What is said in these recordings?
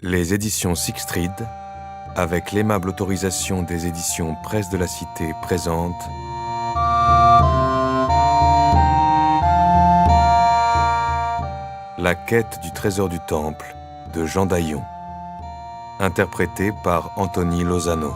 Les éditions Sixtrid, avec l'aimable autorisation des éditions Presse de la Cité, présentent La quête du trésor du temple de Jean Daillon, interprété par Anthony Lozano.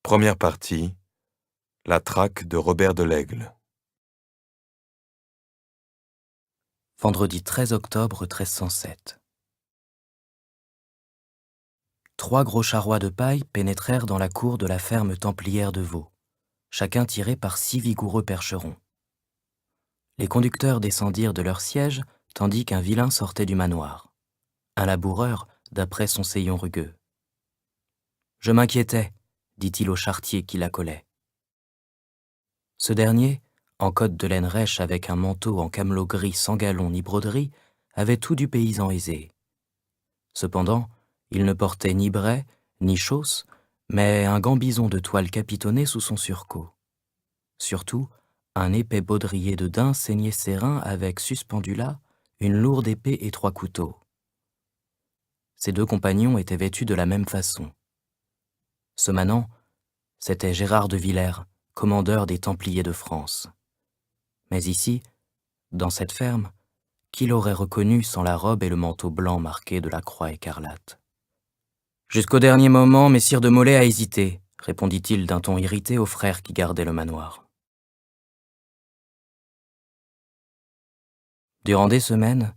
Première partie, la traque de Robert de l'Aigle. Vendredi 13 octobre 1307. 3 gros charrois de paille pénétrèrent dans la cour de la ferme templière de Vaux, chacun tiré par 6 vigoureux percherons. Les conducteurs descendirent de leur siège, tandis qu'un vilain sortait du manoir. Un laboureur, d'après son sayon rugueux. « Je m'inquiétais, » dit-il au charretier qui l'accolait. Ce dernier, en cotte de laine rêche avec un manteau en camelot gris sans galon ni broderie, avait tout du paysan aisé. Cependant, il ne portait ni brais, ni chausses, mais un gambison de toile capitonné sous son surcot. Surtout, un épais baudrier de daim ceignait ses reins avec suspendu là une lourde épée et 3 couteaux. Ses 2 compagnons étaient vêtus de la même façon. Ce manant, c'était Gérard de Villers, commandeur des Templiers de France. Mais ici, dans cette ferme, qui l'aurait reconnu sans la robe et le manteau blanc marqué de la croix écarlate? « Jusqu'au dernier moment, messire de Molay a hésité, » répondit-il d'un ton irrité aux frères qui gardaient le manoir. Durant des semaines,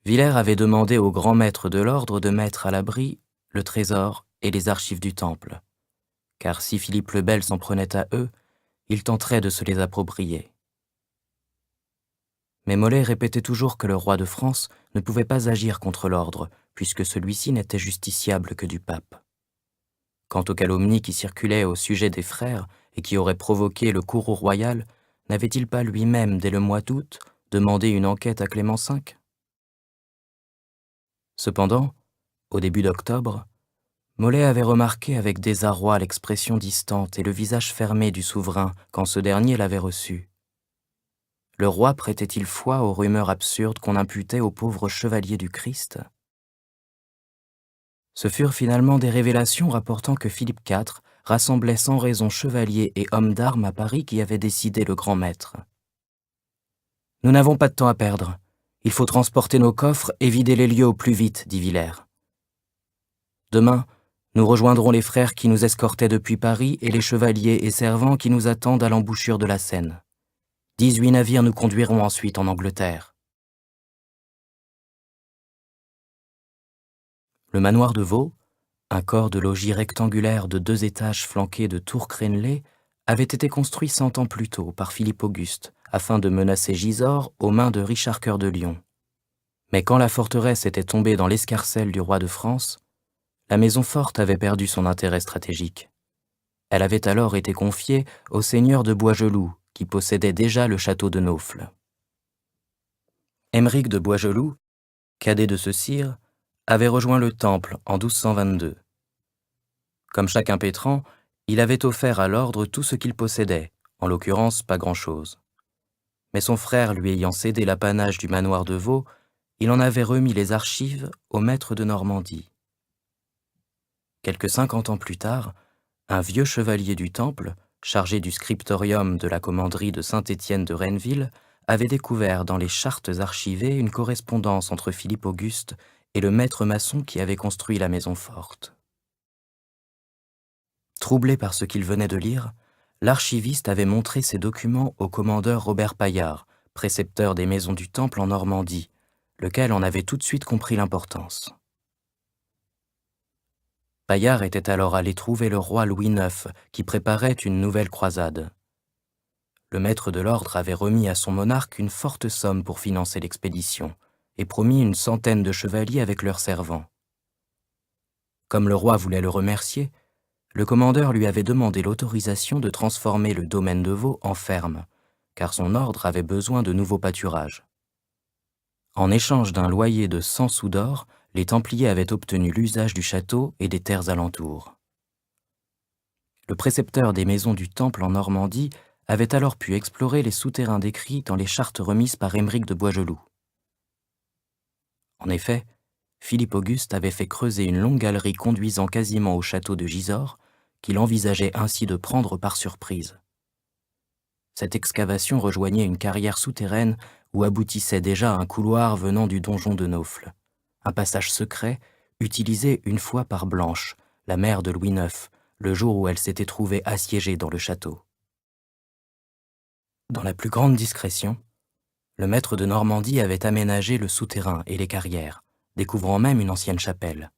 Villers avait demandé au grand maître de l'ordre de mettre à l'abri le trésor et les archives du temple, car si Philippe le Bel s'en prenait à eux, il tenterait de se les approprier. Mais Molay répétait toujours que le roi de France ne pouvait pas agir contre l'ordre, puisque celui-ci n'était justiciable que du pape. Quant aux calomnies qui circulaient au sujet des frères et qui auraient provoqué le courroux royal, n'avait-il pas lui-même, dès le mois d'août, demandé une enquête à Clément V? Cependant, au début d'octobre, Molay avait remarqué avec désarroi l'expression distante et le visage fermé du souverain quand ce dernier l'avait reçu. Le roi prêtait-il foi aux rumeurs absurdes qu'on imputait au pauvre chevalier du Christ? Ce furent finalement des révélations rapportant que Philippe IV rassemblait sans raison chevaliers et hommes d'armes à Paris qui avaient décidé le grand maître. « Nous n'avons pas de temps à perdre. Il faut transporter nos coffres et vider les lieux au plus vite, » dit Villers. « Demain, nous rejoindrons les frères qui nous escortaient depuis Paris et les chevaliers et servants qui nous attendent à l'embouchure de la Seine. 18 navires nous conduiront ensuite en Angleterre. » Le manoir de Vaux, un corps de logis rectangulaire de 2 étages flanqués de tours crénelées, avait été construit 100 ans plus tôt par Philippe Auguste, afin de menacer Gisors aux mains de Richard Cœur de Lion. Mais quand la forteresse était tombée dans l'escarcelle du roi de France, la maison forte avait perdu son intérêt stratégique. Elle avait alors été confiée au seigneur de Boisgeloup, qui possédait déjà le château de Naufle. Aymeric de Boisgeloup, cadet de ce sire, avait rejoint le Temple en 1222. Comme chaque impétrant, il avait offert à l'ordre tout ce qu'il possédait, en l'occurrence pas grand-chose. Mais son frère lui ayant cédé l'apanage du manoir de Vaux, il en avait remis les archives au maître de Normandie. Quelques 50 ans plus tard, un vieux chevalier du Temple, chargé du scriptorium de la commanderie de Saint-Étienne de Renneville, avait découvert dans les chartes archivées une correspondance entre Philippe Auguste et le maître maçon qui avait construit la maison forte. Troublé par ce qu'il venait de lire, l'archiviste avait montré ces documents au commandeur Robert Paillard, précepteur des maisons du Temple en Normandie, lequel en avait tout de suite compris l'importance. Paillard était alors allé trouver le roi Louis IX, qui préparait une nouvelle croisade. Le maître de l'ordre avait remis à son monarque une forte somme pour financer l'expédition, et promis une 100aine de chevaliers avec leurs servants. Comme le roi voulait le remercier, le commandeur lui avait demandé l'autorisation de transformer le domaine de Vaux en ferme, car son ordre avait besoin de nouveaux pâturages. En échange d'un loyer de 100 sous d'or, les Templiers avaient obtenu l'usage du château et des terres alentours. Le précepteur des maisons du Temple en Normandie avait alors pu explorer les souterrains décrits dans les chartes remises par Aymeric de Boisgeloup. En effet, Philippe Auguste avait fait creuser une longue galerie conduisant quasiment au château de Gisors, qu'il envisageait ainsi de prendre par surprise. Cette excavation rejoignait une carrière souterraine où aboutissait déjà un couloir venant du donjon de Naufle, un passage secret utilisé une fois par Blanche, la mère de Louis IX, le jour où elle s'était trouvée assiégée dans le château. Dans la plus grande discrétion, le maître de Normandie avait aménagé le souterrain et les carrières, découvrant même une ancienne chapelle.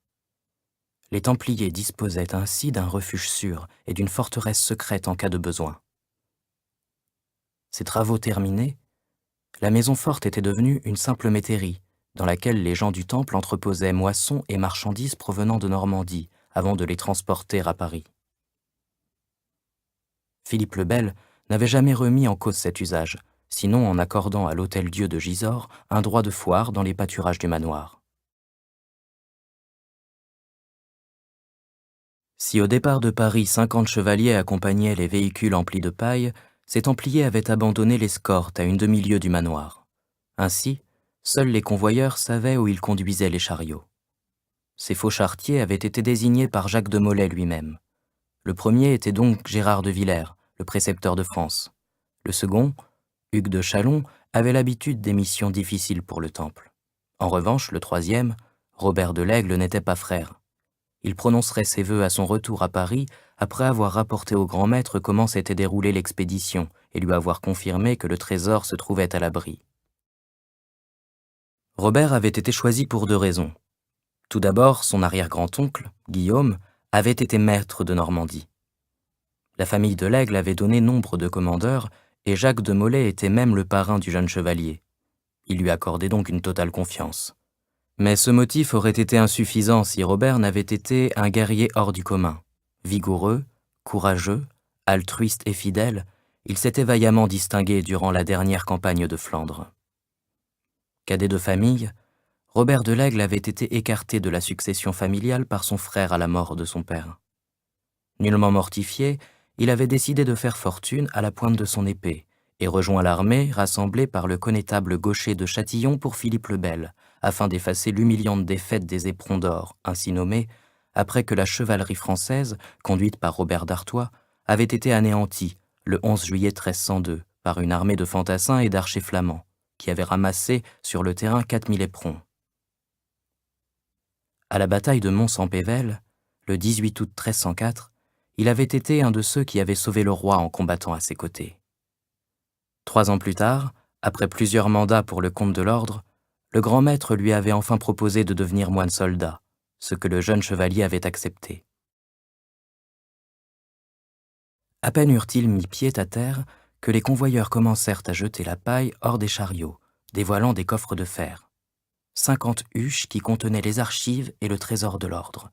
Les Templiers disposaient ainsi d'un refuge sûr et d'une forteresse secrète en cas de besoin. Ces travaux terminés, la maison forte était devenue une simple métairie, dans laquelle les gens du Temple entreposaient moissons et marchandises provenant de Normandie, avant de les transporter à Paris. Philippe le Bel n'avait jamais remis en cause cet usage, sinon en accordant à l'hôtel-dieu de Gisors un droit de foire dans les pâturages du manoir. Si au départ de Paris 50 chevaliers accompagnaient les véhicules emplis de paille, ces Templiers avaient abandonné l'escorte à une demi-lieue du manoir. Ainsi, seuls les convoyeurs savaient où ils conduisaient les chariots. Ces faux charretiers avaient été désignés par Jacques de Molay lui-même. Le premier était donc Gérard de Villers, le précepteur de France. Le second, Hugues de Chalon, avait l'habitude des missions difficiles pour le Temple. En revanche, le troisième, Robert de l'Aigle, n'était pas frère. Il prononcerait ses vœux à son retour à Paris après avoir rapporté au grand maître comment s'était déroulée l'expédition et lui avoir confirmé que le trésor se trouvait à l'abri. Robert avait été choisi pour 2 raisons. Tout d'abord, son arrière-grand-oncle, Guillaume, avait été maître de Normandie. La famille de l'Aigle avait donné nombre de commandeurs et Jacques de Molay était même le parrain du jeune chevalier. Il lui accordait donc une totale confiance. Mais ce motif aurait été insuffisant si Robert n'avait été un guerrier hors du commun. Vigoureux, courageux, altruiste et fidèle, il s'était vaillamment distingué durant la dernière campagne de Flandre. Cadet de famille, Robert de l'Aigle avait été écarté de la succession familiale par son frère à la mort de son père. Nullement mortifié, il avait décidé de faire fortune à la pointe de son épée et rejoint l'armée rassemblée par le connétable Gaucher de Châtillon pour Philippe le Bel, afin d'effacer l'humiliante défaite des Éperons d'Or, ainsi nommés, après que la chevalerie française, conduite par Robert d'Artois, avait été anéantie le 11 juillet 1302 par une armée de fantassins et d'archers flamands, qui avaient ramassé sur le terrain 4000 éperons. À la bataille de Mons-en-Pévèle, le 18 août 1304, il avait été un de ceux qui avaient sauvé le roi en combattant à ses côtés. 3 ans plus tard, après plusieurs mandats pour le compte de l'ordre, le grand maître lui avait enfin proposé de devenir moine soldat, ce que le jeune chevalier avait accepté. À peine eurent-ils mis pied à terre que les convoyeurs commencèrent à jeter la paille hors des chariots, dévoilant des coffres de fer. 50 huches qui contenaient les archives et le trésor de l'ordre,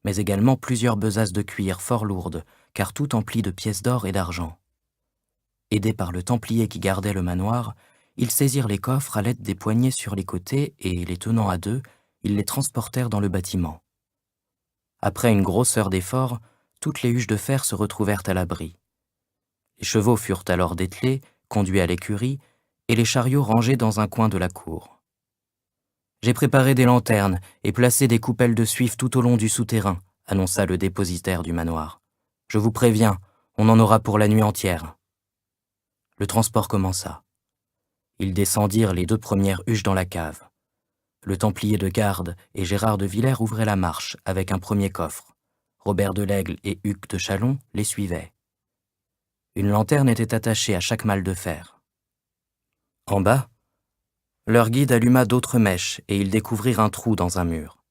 mais également plusieurs besaces de cuir fort lourdes, car tout emplies de pièces d'or et d'argent. Aidés par le templier qui gardait le manoir, ils saisirent les coffres à l'aide des poignées sur les côtés et, les tenant à 2, ils les transportèrent dans le bâtiment. Après une grosse heure d'effort, toutes les huches de fer se retrouvèrent à l'abri. Les chevaux furent alors dételés, conduits à l'écurie, et les chariots rangés dans un coin de la cour. « J'ai préparé des lanternes et placé des coupelles de suif tout au long du souterrain », annonça le dépositaire du manoir. « Je vous préviens, on en aura pour la nuit entière. » Le transport commença. Ils descendirent les 2 premières huches dans la cave. Le templier de garde et Gérard de Villers ouvraient la marche avec un premier coffre. Robert de l'Aigle et Hugues de Chalon les suivaient. Une lanterne était attachée à chaque malle de fer. En bas, leur guide alluma d'autres mèches et ils découvrirent un trou dans un mur.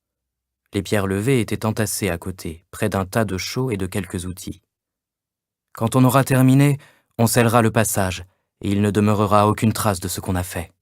Les pierres levées étaient entassées à côté, près d'un tas de chaux et de quelques outils. « Quand on aura terminé, on scellera le passage et il ne demeurera aucune trace de ce qu'on a fait. »